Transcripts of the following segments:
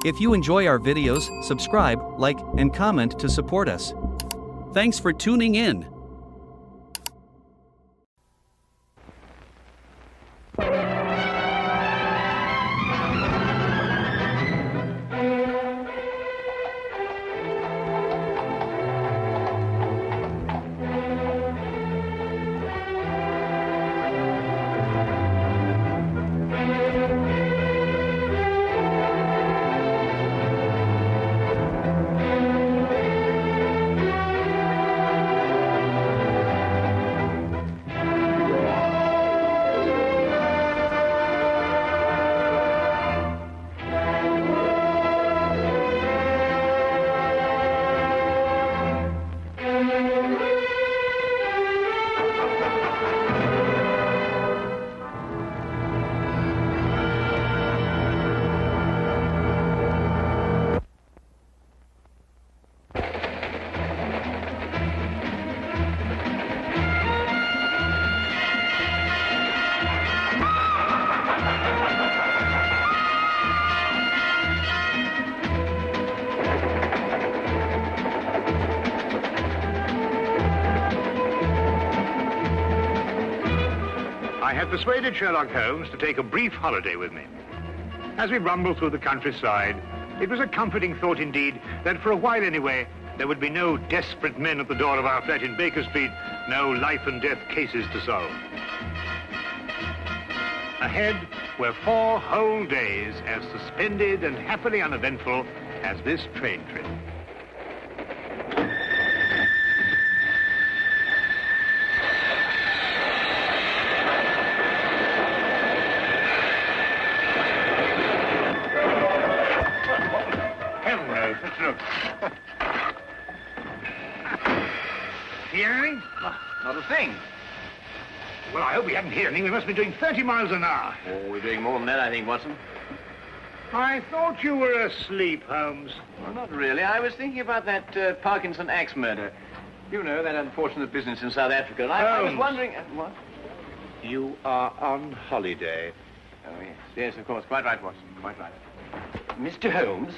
If you enjoy our videos, subscribe, like, and comment to support us. Thanks for tuning in. I had persuaded Sherlock Holmes to take a brief holiday with me. As we rumbled through the countryside, it was a comforting thought indeed that for a while anyway, there would be no desperate men at the door of our flat in Baker Street, no life and death cases to solve. Ahead were 4 whole days as suspended and happily uneventful as this train trip. Hear anything? Not a thing. Well, I hope we haven't heard anything. We must be doing 30 miles an hour. Oh, we're doing more than that, I think, Watson. I thought you were asleep, Holmes. Well, not really. I was thinking about that Parkinson axe murder. You know, that unfortunate business in South Africa. I was wondering... what? You are on holiday. Oh, yes. Yes, of course. Quite right, Watson. Quite right. Mr. Holmes?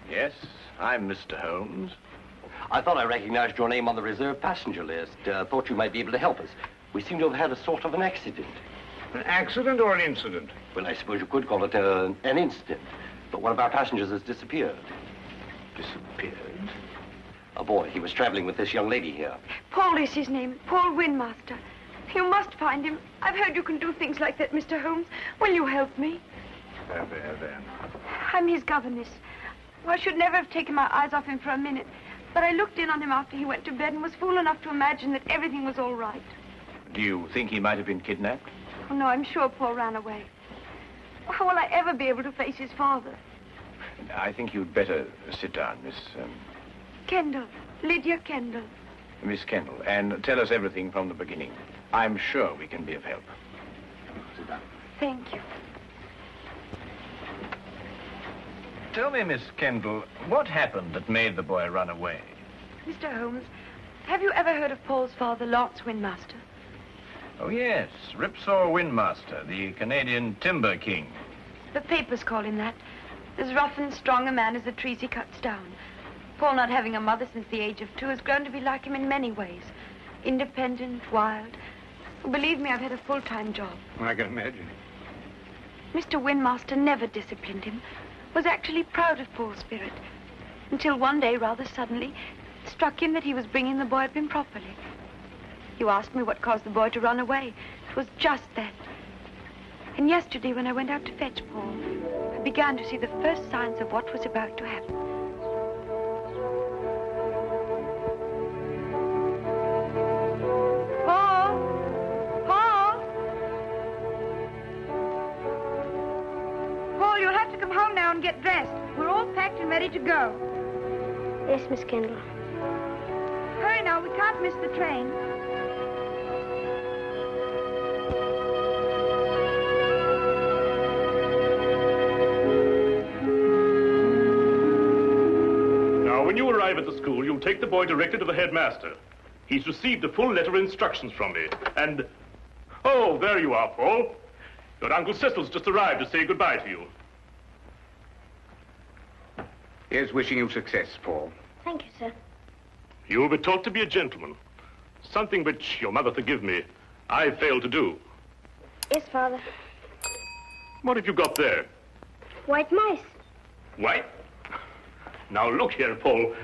Yes, I'm Mr. Holmes. I thought I recognized your name on the reserved passenger list. Thought you might be able to help us. We seem to have had a sort of an accident. An accident or an incident? Well, I suppose you could call it an incident. But one of our passengers has disappeared. Disappeared? A boy. He was traveling with this young lady here. Paul is his name. Paul Windmaster. You must find him. I've heard you can do things like that, Mr. Holmes. Will you help me? There. I'm his governess. Well, I should never have taken my eyes off him for a minute. But I looked in on him after he went to bed and was fool enough to imagine that everything was all right. Do you think he might have been kidnapped? Oh, no, I'm sure Paul ran away. How will I ever be able to face his father? I think you'd better sit down, Miss... Kendall. Lydia Kendall. Miss Kendall, and tell us everything from the beginning. I'm sure we can be of help. Sit down. Thank you. Tell me, Miss Kendall, what happened that made the boy run away? Mr. Holmes, have you ever heard of Paul's father, Lance Windmaster? Oh, yes, Ripsaw Windmaster, the Canadian timber king. The papers call him that. As rough and strong a man as the trees he cuts down. Paul, not having a mother since the age of 2, has grown to be like him in many ways. Independent, wild. Believe me, I've had a full-time job. I can imagine. Mr. Windmaster never disciplined him. Was actually proud of Paul's spirit. Until one day, rather suddenly, it struck him that he was bringing the boy up improperly. You asked me what caused the boy to run away. It was just that. And yesterday, when I went out to fetch Paul, I began to see the first signs of what was about to happen. Paul! Paul! Paul, you'll have to come home now and get dressed. We're all packed and ready to go. Yes, Miss Kendall. Hurry now, we can't miss the train. When you arrive at the school, you'll take the boy directly to the headmaster. He's received a full letter of instructions from me, and... Oh, there you are, Paul. Your Uncle Cecil's just arrived to say goodbye to you. Here's wishing you success, Paul. Thank you, sir. You will be taught to be a gentleman. Something which, your mother forgive me, I failed to do. Yes, Father. What have you got there? White mice. White? Now look here, Paul.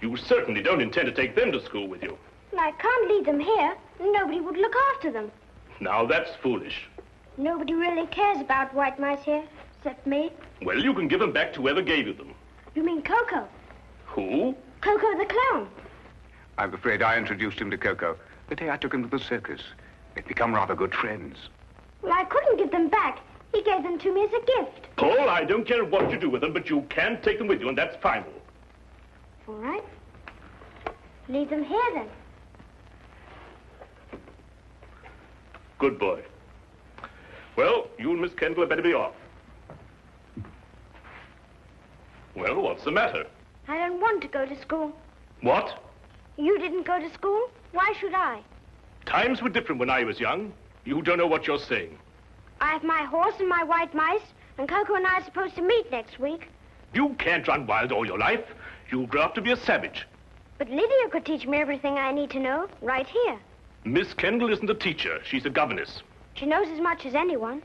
You certainly don't intend to take them to school with you. Well, I can't leave them here. Nobody would look after them. Now that's foolish. Nobody really cares about white mice here, except me. Well, you can give them back to whoever gave you them. You mean Coco? Who? Coco the clown. I'm afraid I introduced him to Coco the day I took him to the circus. They've become rather good friends. Well, I couldn't give them back. He gave them to me as a gift. Paul, I don't care what you do with them, but you can take them with you, and that's final. All right. Leave them here, then. Good boy. Well, you and Miss Kendall had better be off. Well, what's the matter? I don't want to go to school. What? You didn't go to school? Why should I? Times were different when I was young. You don't know what you're saying. I have my horse and my white mice, and Coco and I are supposed to meet next week. You can't run wild all your life. You'll grow up to be a savage. But Lydia could teach me everything I need to know right here. Miss Kendall isn't a teacher. She's a governess. She knows as much as anyone.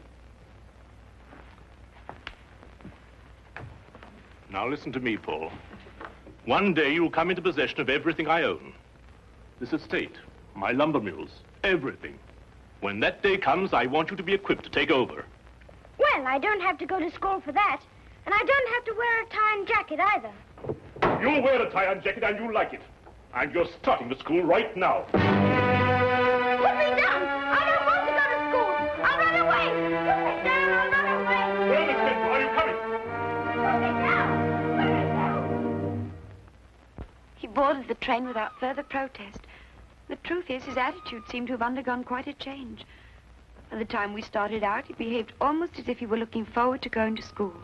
Now listen to me, Paul. One day you'll come into possession of everything I own. This estate, my lumber mills, everything. When that day comes, I want you to be equipped to take over. Well, I don't have to go to school for that. And I don't have to wear a tie and jacket either. You'll wear a tie and jacket and you'll like it. And you're starting to school right now. Put me down! I don't want to go to school! I'll run away! Put me down! I'll run away! Well, Miss Kendall, are you coming? Put me down! Put me down! He boarded the train without further protest. The truth is, his attitude seemed to have undergone quite a change. By the time we started out, he behaved almost as if he were looking forward to going to school.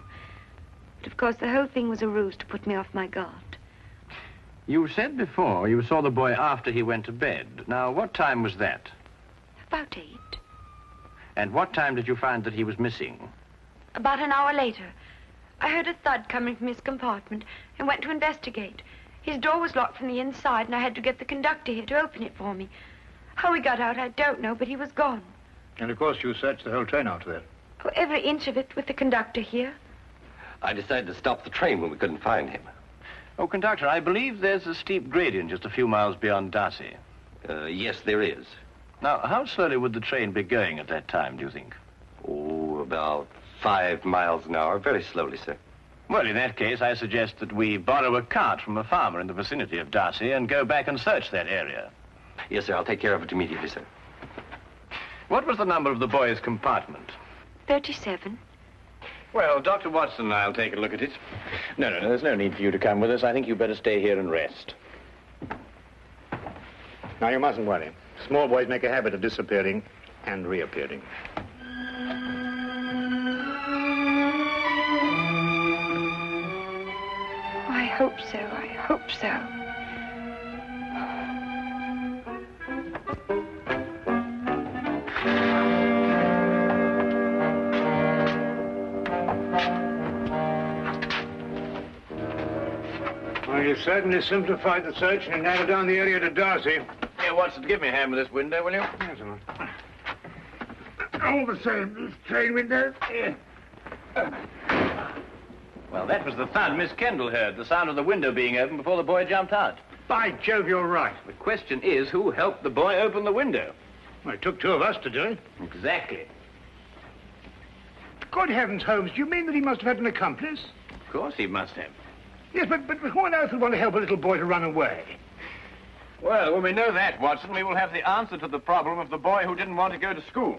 But of course, the whole thing was a ruse to put me off my guard. You said before you saw the boy after he went to bed. Now, what time was that? About 8. And what time did you find that he was missing? About an hour later, I heard a thud coming from his compartment and went to investigate. His door was locked from the inside, and I had to get the conductor here to open it for me. How he got out, I don't know, but he was gone. And of course you searched the whole train after that. Oh, every inch of it with the conductor here. I decided to stop the train when we couldn't find him. Oh, conductor, I believe there's a steep gradient just a few miles beyond Darcy. Yes, there is. Now, how slowly would the train be going at that time, do you think? Oh, about 5 miles an hour. Very slowly, sir. Well, in that case, I suggest that we borrow a cart from a farmer in the vicinity of Darcy and go back and search that area. Yes, sir. I'll take care of it immediately, sir. What was the number of the boy's compartment? 37. Well, Dr. Watson and I'll take a look at it. No, there's no need for you to come with us. I think you'd better stay here and rest. Now, you mustn't worry. Small boys make a habit of disappearing and reappearing. I hope so, I hope so. Well, you certainly simplified the search and narrowed down the area to Darcy. Here, Watson, give me a hand with this window, will you? Yes, sir. All the same, this train window. Well, that was the thud Miss Kendall heard, the sound of the window being opened before the boy jumped out. By Jove, you're right. The question is, who helped the boy open the window? Well, it took 2 of us to do it. Exactly. Good heavens, Holmes, do you mean that he must have had an accomplice? Of course he must have. Yes, but who on earth would want to help a little boy to run away? Well, when we know that, Watson, we will have the answer to the problem of the boy who didn't want to go to school.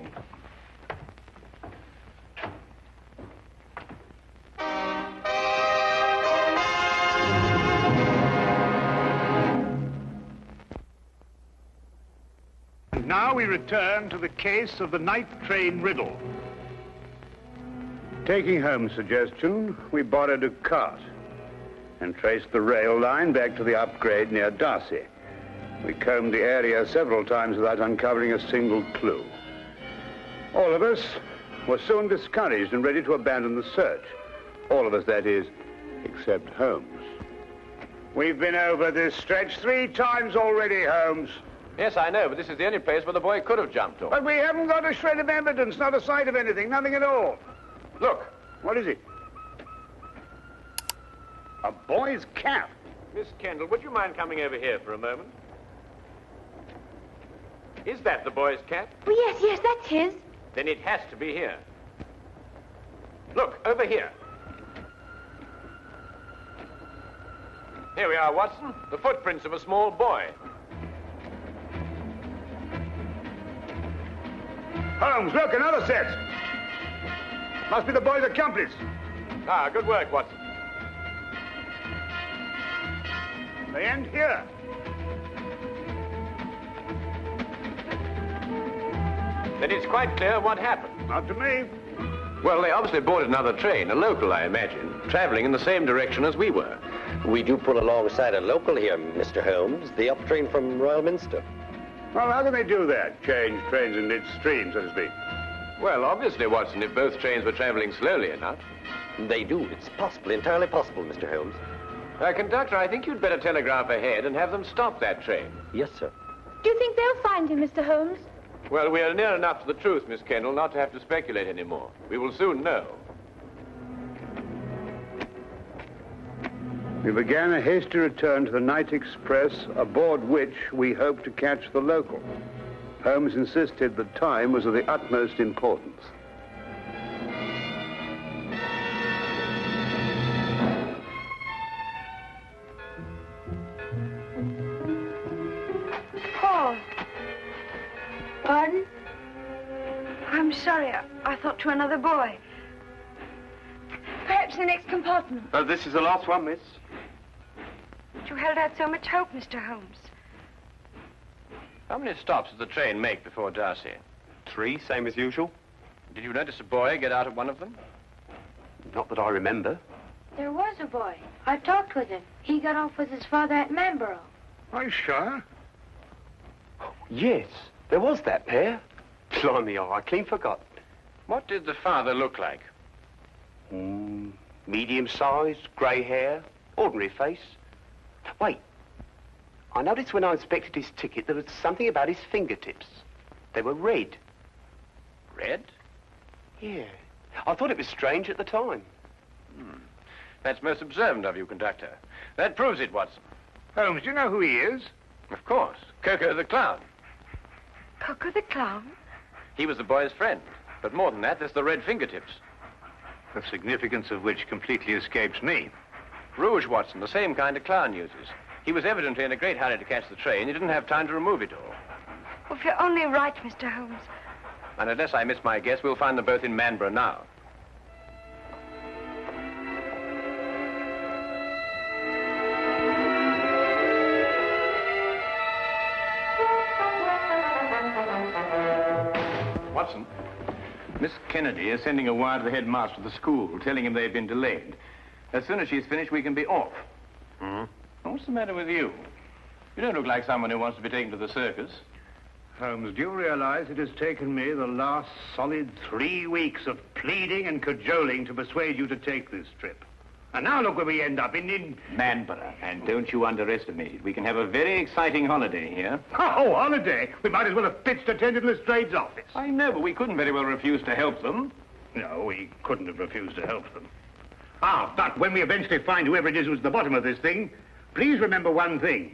And now we return to the case of the Night Train Riddle. Taking Holmes' suggestion, we borrowed a cart and traced the rail line back to the upgrade near Darcy. We combed the area several times without uncovering a single clue. All of us were soon discouraged and ready to abandon the search. All of us, that is, except Holmes. We've been over this stretch 3 times already, Holmes. Yes, I know, but this is the only place where the boy could have jumped off. But we haven't got a shred of evidence, not a sight of anything, nothing at all. Look, what is it? A boy's cap. Miss Kendall, would you mind coming over here for a moment? Is that the boy's cap? Oh, yes, that's his. Then it has to be here. Look, over here. Here we are, Watson. The footprints of a small boy. Holmes, look, another set. Must be the boy's accomplice. Ah, good work, Watson. They end here. Then it's quite clear what happened. Not to me. Well, they obviously boarded another train, a local, I imagine, traveling in the same direction as we were. We do pull alongside a local here, Mr. Holmes, the up train from Royal Minster. Well, how can they do that? Change trains in midstream, so to speak. Well, obviously, Watson, if both trains were traveling slowly enough. They do. It's possible, entirely possible, Mr. Holmes. Conductor, I think you'd better telegraph ahead and have them stop that train. Yes, sir. Do you think they'll find him, Mr. Holmes? Well, we are near enough to the truth, Miss Kendall, not to have to speculate anymore. We will soon know. We began a hasty return to the night express, aboard which we hoped to catch the local. Holmes insisted that time was of the utmost importance. Paul. Pardon? I'm sorry. I thought to another boy. Perhaps the next compartment. Oh, this is the last one, miss. You held out so much hope, Mr. Holmes. How many stops did the train make before Darcy? 3, same as usual. Did you notice a boy get out of one of them? Not that I remember. There was a boy. I talked with him. He got off with his father at Manborough. Are you sure? Yes, there was that pair. Blimey, I clean forgot. What did the father look like? Medium-sized, grey hair, ordinary face. Wait, I noticed when I inspected his ticket there was something about his fingertips. They were red. Red? Yeah. I thought it was strange at the time. That's most observant of you, conductor. That proves it, Watson. Holmes, do you know who he is? Of course. Coco the clown. Coco the clown? He was the boy's friend. But more than that, there's the red fingertips. The significance of which completely escapes me. Rouge, Watson, the same kind of clown uses. He was evidently in a great hurry to catch the train. He didn't have time to remove it all. Oh, if you're only right, Mr. Holmes. And unless I miss my guess, we'll find them both in Manborough now. Watson, Miss Kennedy is sending a wire to the headmaster of the school, telling him they've been delayed. As soon as she's finished, we can be off. What's the matter with you? You don't look like someone who wants to be taken to the circus. Holmes, do you realize it has taken me the last solid 3 weeks of pleading and cajoling to persuade you to take this trip? And now look where we end up, in Manborough. And don't you underestimate it. We can have a very exciting holiday here. Oh, holiday? We might as well have pitched a tent in Lestrade's office. I know, but we couldn't very well refuse to help them. No, we couldn't have refused to help them. But when we eventually find whoever it is who's at the bottom of this thing, please remember one thing.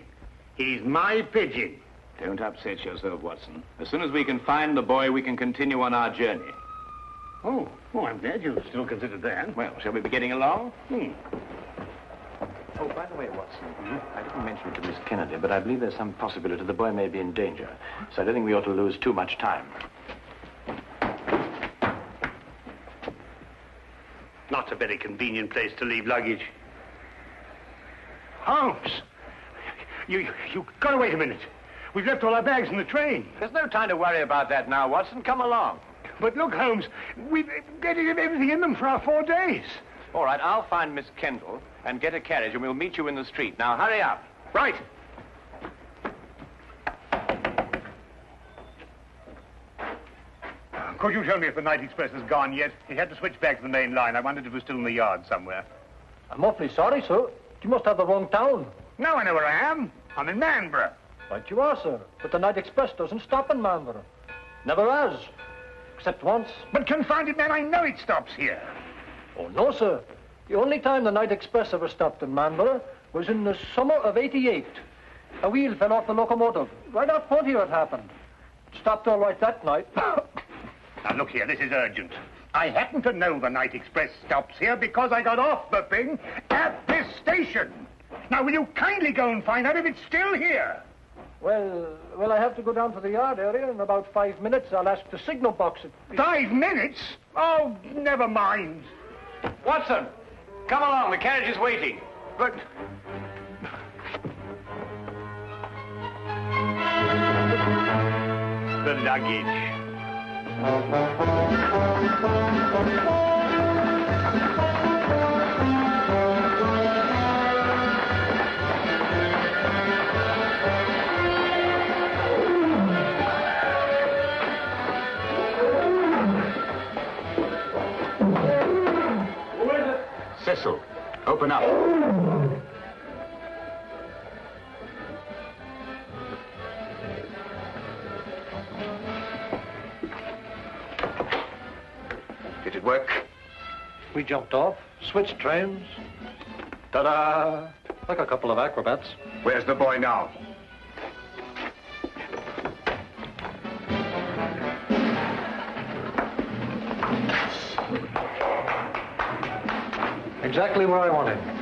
He's my pigeon. Don't upset yourself, Watson. As soon as we can find the boy, we can continue on our journey. Oh, I'm glad you still considered that. Well, shall we be getting along? Oh, by the way, Watson, I didn't mention it to Miss Kennedy, but I believe there's some possibility the boy may be in danger. So I don't think we ought to lose too much time. Not a very convenient place to leave luggage. Holmes! You gotta wait a minute. We've left all our bags in the train. There's no time to worry about that now, Watson. Come along. But look, Holmes, we've got everything in them for our 4 days. All right, I'll find Miss Kendall and get a carriage, and we'll meet you in the street. Now, hurry up. Right. Could you tell me if the night express has gone yet? He had to switch back to the main line. I wondered if it was still in the yard somewhere. I'm awfully sorry, sir. You must have the wrong town. No, I know where I am. I'm in Manborough. Right you are, sir. But the night express doesn't stop in Manborough. Never has. Except once. But confounded man, I know it stops here. Oh, no, sir. The only time the night express ever stopped in Manborough was in the summer of '88. A wheel fell off the locomotive. Right out front here it happened. It stopped all right that night. Now, look here, this is urgent. I happen to know the night express stops here because I got off the thing at this station. Now, will you kindly go and find out if it's still here? Well, I have to go down to the yard area. In about 5 minutes, I'll ask the signal box. 5 minutes? Oh, never mind. Watson, come along. The carriage is waiting. But... the luggage. Cecil, open up. Did it work? We jumped off, switched trains. Ta-da! Like a couple of acrobats. Where's the boy now? Exactly where I want him.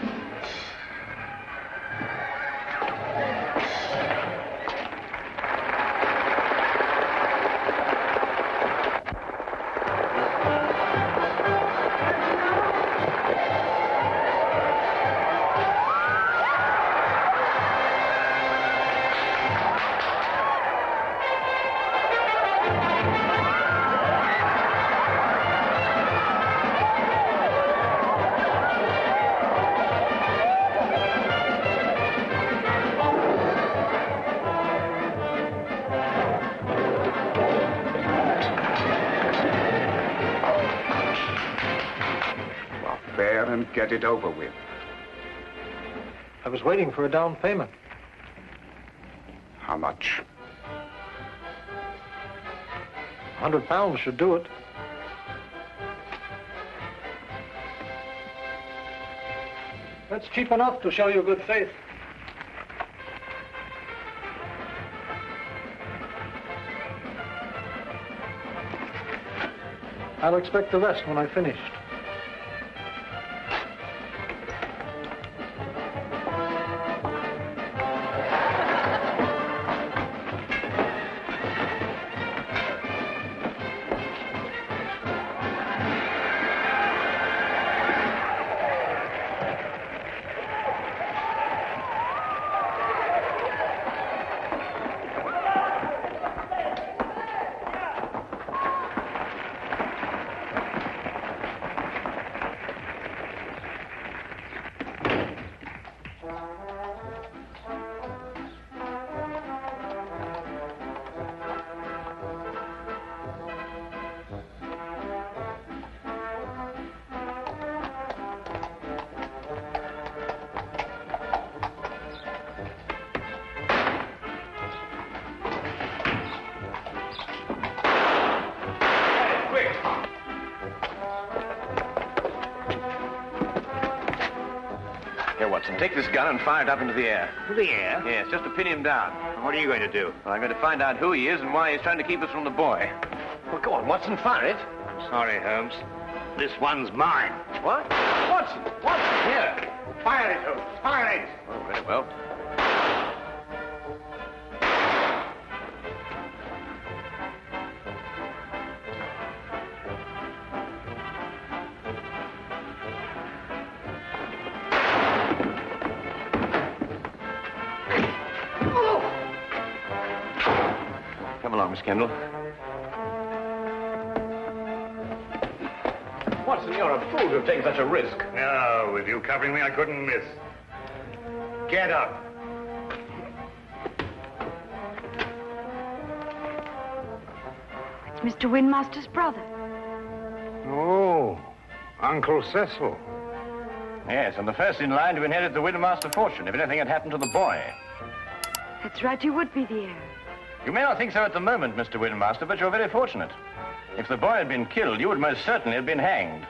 Get it over with. I was waiting for a down payment. How much? £100 should do it. That's cheap enough to show you good faith. I'll expect the rest when I've finished. Take this gun and fire it up into the air. To the air? Yes, just to pin him down. What are you going to do? Well, I'm going to find out who he is and why he's trying to keep us from the boy. Well, go on, Watson, fire it. Sorry, Holmes. This one's mine. What? Watson! Watson, here! Fire it, Holmes. Fire it! Oh, very well. Come along, Miss Kendall. Watson, you're a fool to have taken such a risk. No, with you covering me, I couldn't miss. Get up. It's Mr. Windmaster's brother. Oh, Uncle Cecil. Yes, and the first in line to inherit the Widowmaster fortune if anything had happened to the boy. That's right, you would be the heir. You may not think so at the moment, Mr. Widowmaster, but you're very fortunate. If the boy had been killed, you would most certainly have been hanged.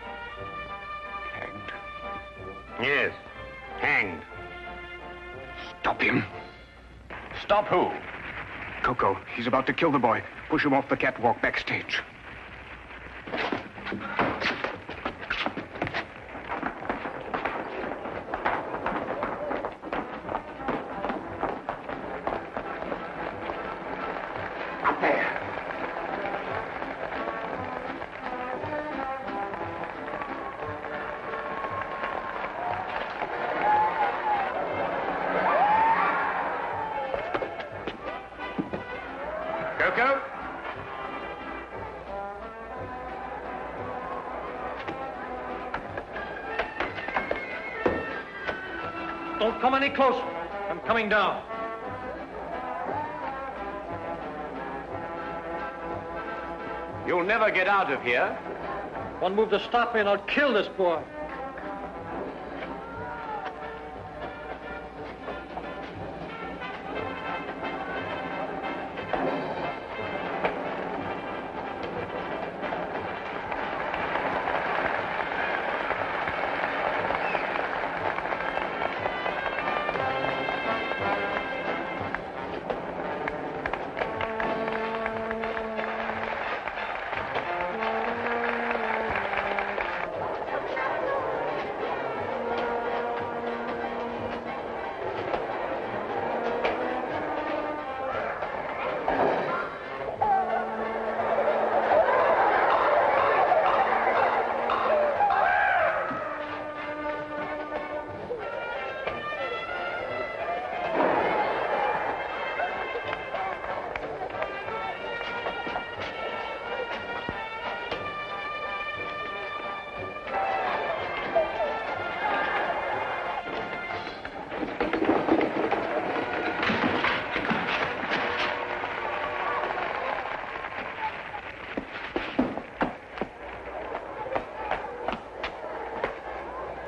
Hanged? Yes, hanged. Stop him. Stop who? Coco, he's about to kill the boy. Push him off the catwalk backstage. Coco? Don't come any closer. I'm coming down. You'll never get out of here. One move to stop me and I'll kill this boy.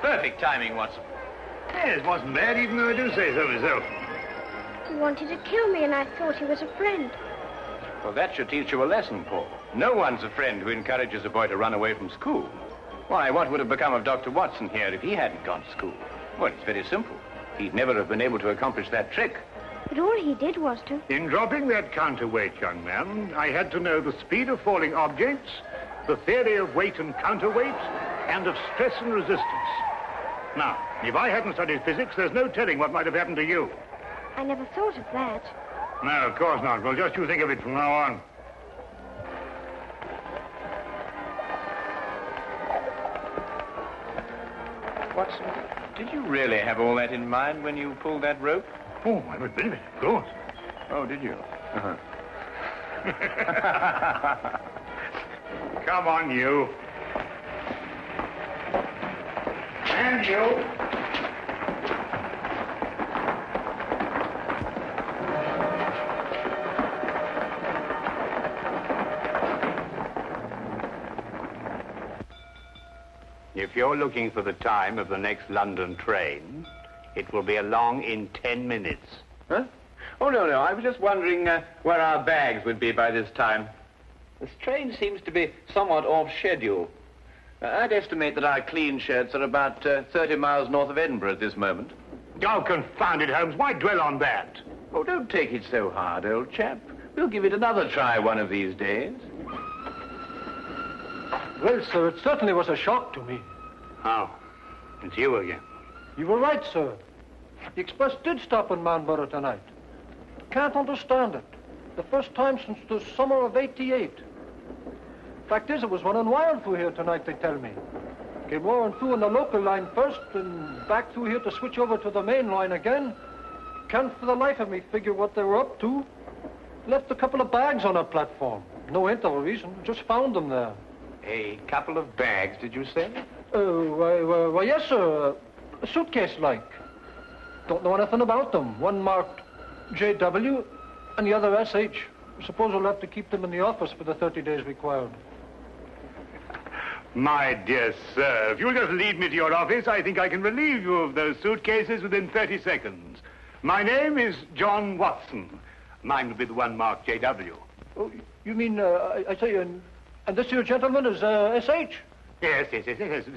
Perfect timing, Watson. Yes, it wasn't bad, even though I do say so myself. He wanted to kill me, and I thought he was a friend. Well, that should teach you a lesson, Paul. No one's a friend who encourages a boy to run away from school. Why, what would have become of Dr. Watson here if he hadn't gone to school? Well, it's very simple. He'd never have been able to accomplish that trick. But all he did was to... In dropping that counterweight, young man, I had to know the speed of falling objects, the theory of weight and counterweight, and of stress and resistance. Now, if I hadn't studied physics, there's no telling what might have happened to you. I never thought of that. No, of course not. Well, just you think of it from now on. Watson, did you really have all that in mind when you pulled that rope? Oh, every bit of it, of course. Oh, did you? Uh-huh. Come on, you. And you. If you're looking for the time of the next London train, it will be along in 10 minutes. Huh? Oh, no. I was just wondering where our bags would be by this time. This train seems to be somewhat off schedule. I'd estimate that our clean shirts are about 30 miles north of Edinburgh at this moment. Oh, confound it, Holmes. Why dwell on that? Oh, don't take it so hard, old chap. We'll give it another try one of these days. Well, sir, it certainly was a shock to me. Oh, it's you again. You were right, sir. The express did stop in Marlborough tonight. Can't understand it. The first time since the summer of '88. Fact is, it was running wild through here tonight, they tell me. Came roaring through on the local line first, and back through here to switch over to the main line again. Can't for the life of me figure what they were up to. Left a couple of bags on our platform. No hint of a reason, just found them there. A couple of bags, did you say? Why, yes, sir. A suitcase-like. Don't know anything about them. One marked J.W. and the other S.H. I suppose we'll have to keep them in the office for the 30 days required. My dear sir, if you'll just lead me to your office, I think I can relieve you of those suitcases within 30 seconds. My name is John Watson. Mine will be the one marked J.W. Oh, you mean, I say, and this here gentleman is S.H.? Yes. This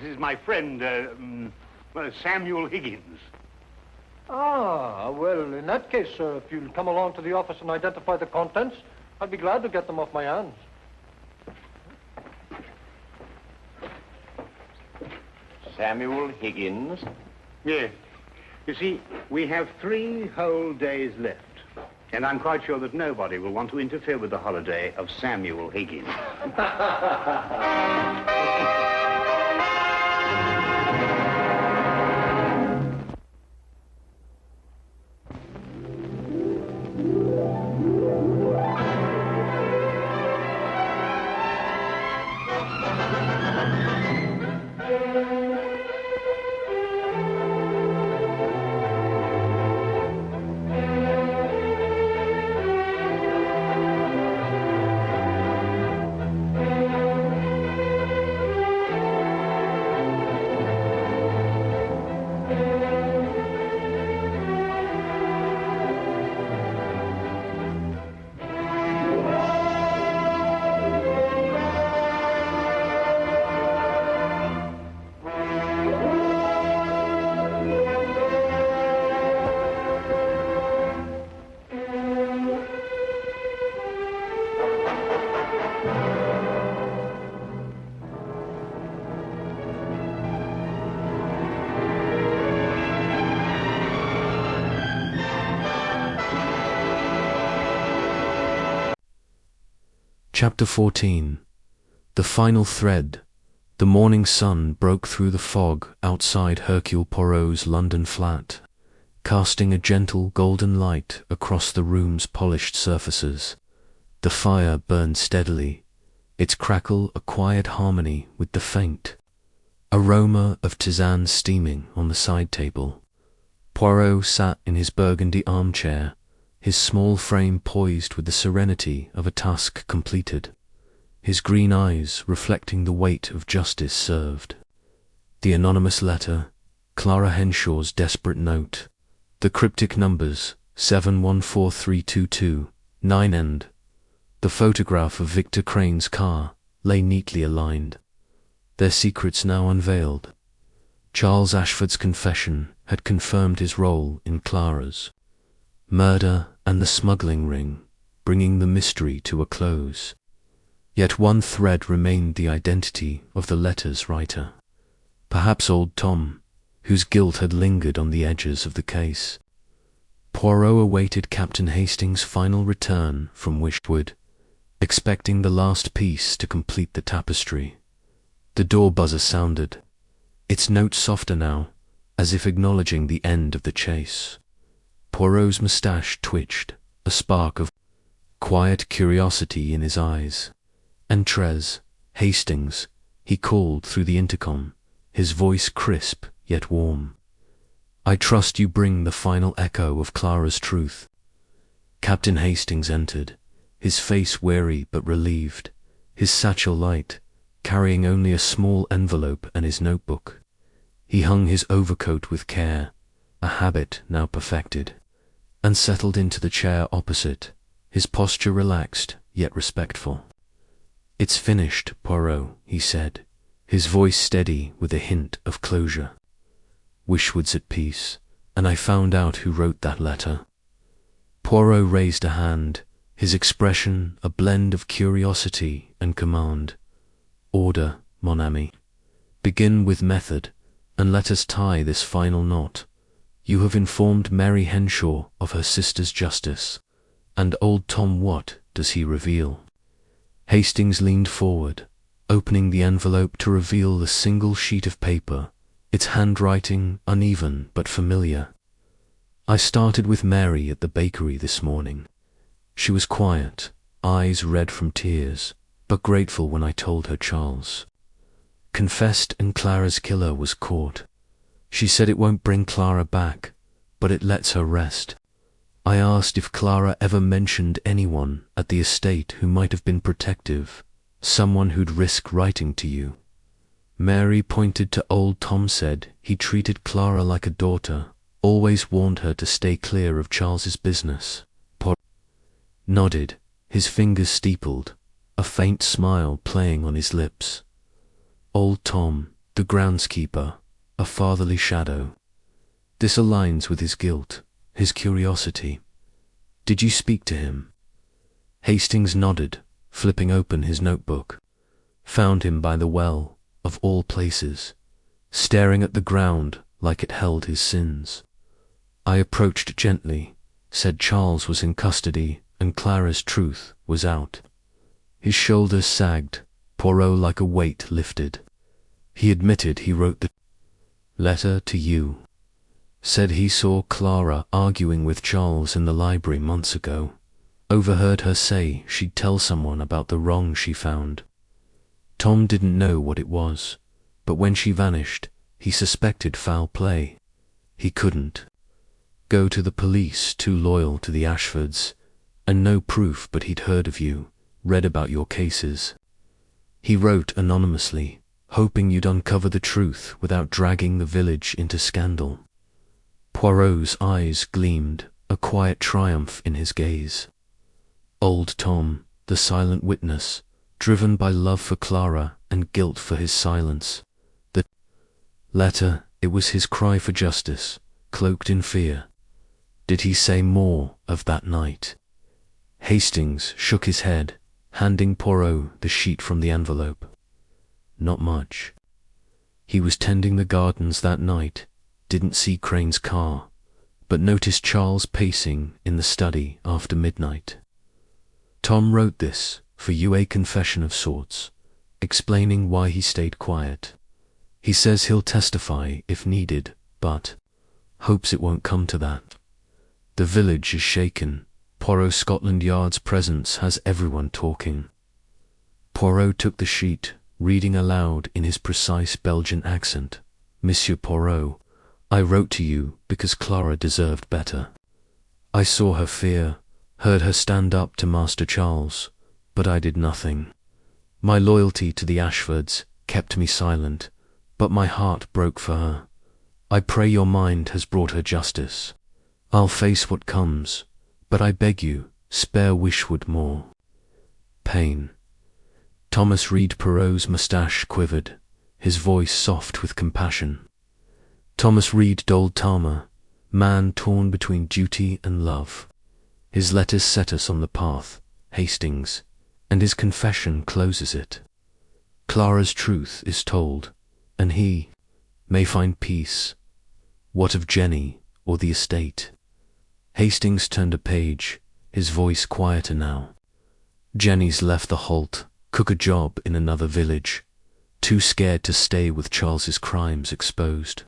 is my friend, Samuel Higgins. Ah, well, in that case, sir, if you'll come along to the office and identify the contents, I'd be glad to get them off my hands. Samuel Higgins? Yes. You see, we have 3 whole days left. And I'm quite sure that nobody will want to interfere with the holiday of Samuel Higgins. Chapter 14. The Final Thread. The morning sun broke through the fog outside Hercule Poirot's London flat, casting a gentle golden light across the room's polished surfaces. The fire burned steadily, its crackle a quiet harmony with the faint aroma of tisane steaming on the side table. Poirot sat in his burgundy armchair, his small frame poised with the serenity of a task completed, his green eyes reflecting the weight of justice served. The anonymous letter, Clara Henshaw's desperate note, the cryptic numbers 714322, 9 end, the photograph of Victor Crane's car lay neatly aligned, their secrets now unveiled. Charles Ashford's confession had confirmed his role in Clara's murder and the smuggling ring, bringing the mystery to a close. Yet one thread remained: the identity of the letter's writer. Perhaps old Tom, whose guilt had lingered on the edges of the case. Poirot awaited Captain Hastings' final return from Wishwood, expecting the last piece to complete the tapestry. The door buzzer sounded, its note softer now, as if acknowledging the end of the chase. Poirot's moustache twitched, a spark of quiet curiosity in his eyes. "Entrez, Hastings," he called through the intercom, his voice crisp yet warm. "I trust you bring the final echo of Clara's truth." Captain Hastings entered, his face wary but relieved, his satchel light, carrying only a small envelope and his notebook. He hung his overcoat with care, a habit now perfected, and settled into the chair opposite, his posture relaxed yet respectful. "It's finished, Poirot," he said, his voice steady with a hint of closure. "Wishwood's at peace, and I found out who wrote that letter." Poirot raised a hand, his expression a blend of curiosity and command. "Order, mon ami. Begin with method, and let us tie this final knot. You have informed Mary Henshaw of her sister's justice, and old Tom, what does he reveal?" Hastings leaned forward, opening the envelope to reveal the single sheet of paper, its handwriting uneven but familiar. "I started with Mary at the bakery this morning. She was quiet, eyes red from tears, but grateful when I told her Charles. Confessed, and Clara's killer was caught. She said it won't bring Clara back, but it lets her rest. I asked if Clara ever mentioned anyone at the estate who might have been protective, someone who'd risk writing to you. Mary pointed to old Tom, said he treated Clara like a daughter, always warned her to stay clear of Charles's business. Poirot nodded, his fingers steepled, a faint smile playing on his lips. Old Tom, the groundskeeper, a fatherly shadow. This aligns with his guilt, his curiosity. Did you speak to him? Hastings nodded, flipping open his notebook. Found him by the well, of all places, staring at the ground like it held his sins. I approached gently, said Charles was in custody and Clara's truth was out. His shoulders sagged, Poirot like a weight lifted. He admitted he wrote the letter to you. Said he saw Clara arguing with Charles in the library months ago. Overheard her say she'd tell someone about the wrong she found. Tom didn't know what it was, but when she vanished, he suspected foul play. He couldn't go to the police, too loyal to the Ashfords, and no proof but he'd heard of you, read about your cases. He wrote anonymously, hoping you'd uncover the truth without dragging the village into scandal. Poirot's eyes gleamed, a quiet triumph in his gaze. Old Tom, the silent witness, driven by love for Clara and guilt for his silence. The letter, it was his cry for justice, cloaked in fear. Did he say more of that night? Hastings shook his head, handing Poirot the sheet from the envelope. Not much. He was tending the gardens that night, didn't see Crane's car, but noticed Charles pacing in the study after midnight. Tom wrote this for you, a confession of sorts, explaining why he stayed quiet. He says he'll testify if needed, but hopes it won't come to that. The village is shaken. Poirot Scotland Yard's presence has everyone talking. Poirot took the sheet, reading aloud in his precise Belgian accent. Monsieur Poirot, I wrote to you because Clara deserved better. I saw her fear, heard her stand up to Master Charles, but I did nothing. My loyalty to the Ashfords kept me silent, but my heart broke for her. I pray your mind has brought her justice. I'll face what comes, but I beg you, spare Wishwood more. Pain. Thomas Reed Poirot's moustache quivered, his voice soft with compassion. Thomas Reed Old Talma, man torn between duty and love. His letters set us on the path, Hastings, and his confession closes it. Clara's truth is told, and he may find peace. What of Jenny or the estate? Hastings turned a page, his voice quieter now. Jenny's left the Holt, cook a job in another village, too scared to stay with Charles's crimes exposed.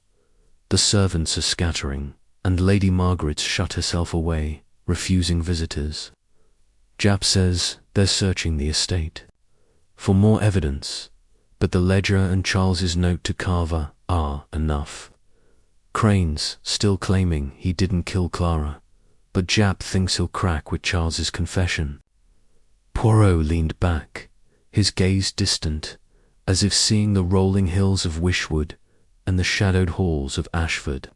The servants are scattering, and Lady Margaret's shut herself away, refusing visitors. Jap says they're searching the estate for more evidence, but the ledger and Charles's note to Carver are enough. Crane's still claiming he didn't kill Clara, but Jap thinks he'll crack with Charles's confession. Poirot leaned back, his gaze distant, as if seeing the rolling hills of Wishwood and the shadowed halls of Ashford.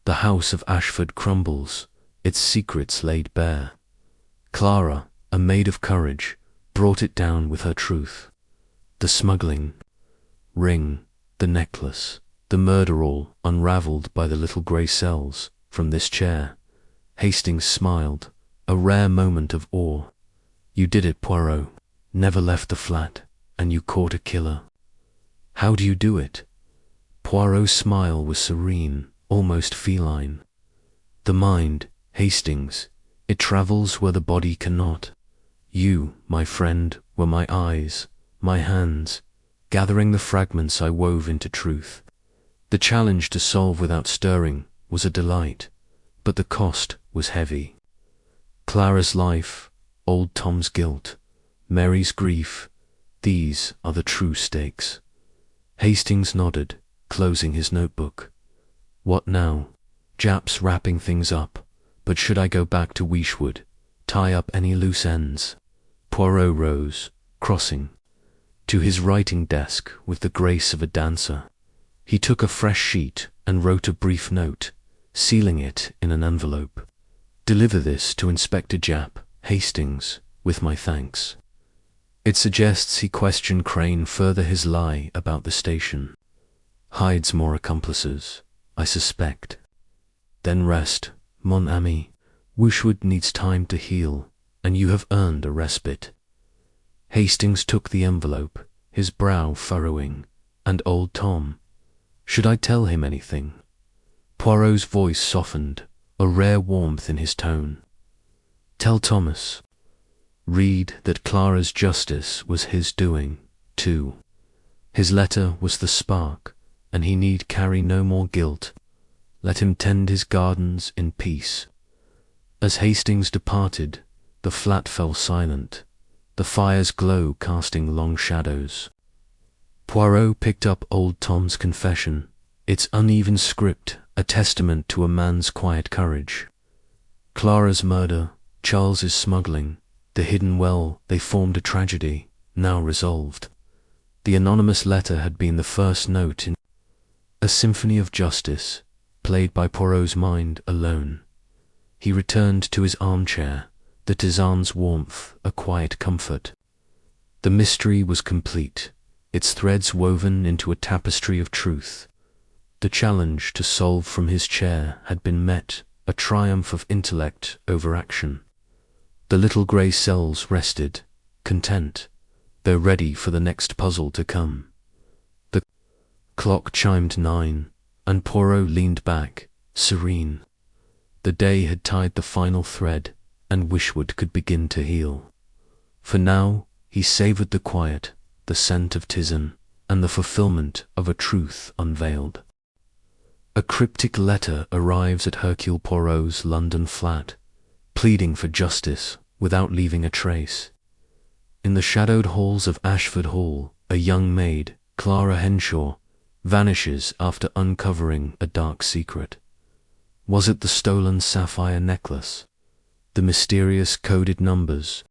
The house of Ashford crumbles, its secrets laid bare. Clara, a maid of courage, brought it down with her truth. The smuggling ring, the necklace, the murder all unravelled by the little grey cells from this chair. Hastings smiled, a rare moment of awe. You did it, Poirot. Never left the flat, and you caught a killer. How do you do it? Poirot's smile was serene, almost feline. The mind, Hastings, it travels where the body cannot. You, my friend, were my eyes, my hands, gathering the fragments I wove into truth. The challenge to solve without stirring was a delight, but the cost was heavy. Clara's life, old Tom's guilt, Mary's grief, these are the true stakes. Hastings nodded, closing his notebook. What now? Jap's wrapping things up, But should I go back to Weeshwood, tie up any loose ends? Poirot rose, crossing to his writing desk with the grace of a dancer. He took a fresh sheet and wrote a brief note, sealing it in an envelope. Deliver this to Inspector Japp, Hastings, with my thanks. It suggests he questioned Crane further his lie about the station. Hides more accomplices, I suspect. Then rest, mon ami. Weeshwood needs time to heal, and you have earned a respite. Hastings took the envelope, his brow furrowing. And old Tom. Should I tell him anything? Poirot's voice softened, a rare warmth in his tone. Tell Thomas. Read that Clara's justice was his doing, too. His letter was the spark, and he need carry no more guilt. Let him tend his gardens in peace. As Hastings departed, the flat fell silent, the fire's glow casting long shadows. Poirot picked up old Tom's confession, its uneven script a testament to a man's quiet courage. Clara's murder, Charles's smuggling, the hidden well they formed a tragedy, now resolved. The anonymous letter had been the first note in a symphony of justice, played by Poirot's mind alone. He returned to his armchair, the tisane's warmth a quiet comfort. The mystery was complete, its threads woven into a tapestry of truth. The challenge to solve from his chair had been met, a triumph of intellect over action. The little grey cells rested, content, though ready for the next puzzle to come. The clock chimed 9, and Poirot leaned back, serene. The day had tied the final thread, and Weeshwood could begin to heal. For now he savoured the quiet, the scent of tisane, and the fulfilment of a truth unveiled. A cryptic letter arrives at Hercule Poirot's London flat, pleading for justice without leaving a trace. In the shadowed halls of Ashford Hall, a young maid, Clara Henshaw, vanishes after uncovering a dark secret. Was it the stolen sapphire necklace, the mysterious coded numbers,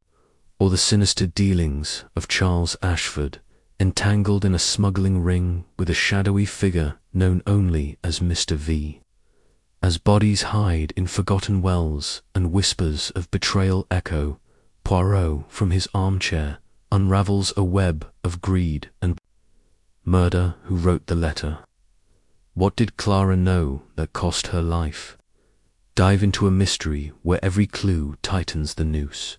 or the sinister dealings of Charles Ashford, entangled in a smuggling ring with a shadowy figure known only as Mr. V? As bodies hide in forgotten wells and whispers of betrayal echo, Poirot, from his armchair, unravels a web of greed and murder. Who wrote the letter? What did Clara know that cost her life? Dive into a mystery where every clue tightens the noose.